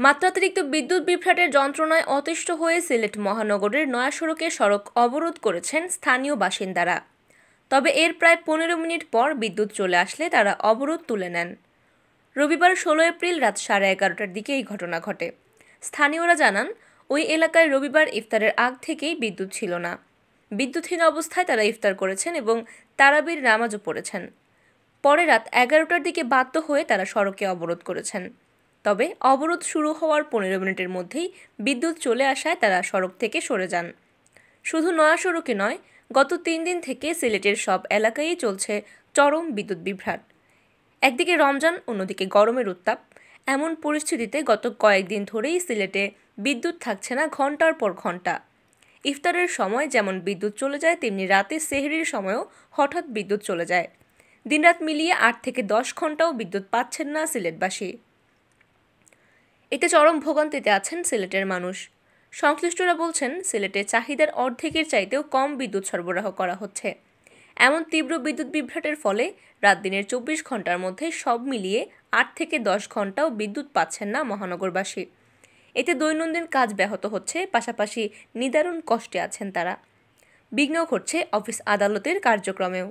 মাত্রাতিরিক্ত বিদ্যুৎ বিভ্রাটের যন্ত্রণায় অতিষ্ঠ হয়ে সিলেট মহানগরের নয়া সড়কে সড়ক অবরোধ করেছেন স্থানীয় বাসিন্দারা। তবে এর প্রায় 15 মিনিট পর বিদ্যুৎ চলে আসলে তারা অবরোধ তুলে নেন। রবিবার 16 এপ্রিল রাত 11:30টার দিকে এই ঘটনা ঘটে। স্থানীয়রা জানান, ওই এলাকায় রবিবার ইফতারের আগ থেকেই বিদ্যুৎ ছিল না। বিদ্যুৎহীন অবস্থায় তারা ইফতার করেছেন এবং তারাবির নামাজও পড়েছেন। পরে রাত 11টার দিকে বাধ্য হয়ে তারা সড়কে অবরোধ করেছেন। তবে অবরোধ শুরু হওয়ার 15 মিনিটের মধ্যেই বিদ্যুৎ চলে আসায় তারা সড়ক থেকে সরে যান। শুধু নয়া সড়কে নয়, গত 3 দিন থেকে সিলেটের সব এলাকায়ই চলছে চরম বিদ্যুৎ বিভ্রাট। একদিকে রমজান, অন্যদিকে গরমের উত্তাপ। এমন পরিস্থিতিতে গত কয়েকদিন ধরেই সিলেটে বিদ্যুৎ থাকছে না ঘন্টার পর ঘন্টা। ইফতারের সময় যেমন বিদ্যুৎ চলে যায়, তেমনি রাতে সেহরির সময়ও হঠাৎ বিদ্যুৎ চলে যায়। দিনরাত মিলিয়ে 8 থেকে 10 ঘন্টাও বিদ্যুৎ পাচ্ছেন না সিলেটবাসী। এতে চরম ভোগান্তিতে আছেন সিলেটের মানুষ। সংশ্লিষ্টরা বলছেন, সিলেটে চাহিদার অর্ধেকের চাইতেও কম বিদ্যুৎ সরবরাহ করা হচ্ছে। এমন তীব্র বিদ্যুৎ বিভ্রাটের ফলে রাত দিনের 24 ঘন্টার মধ্যে সব মিলিয়ে 8 থেকে 10 ঘন্টাও বিদ্যুৎ পাচ্ছেন না মহানগরবাসী। এতে দৈনন্দিন কাজ ব্যাহত হচ্ছে, পাশাপাশি নিদারুণ কষ্টে আছেন তারা। বিঘ্ন ঘটছে অফিস আদালতের কার্যক্রমেও।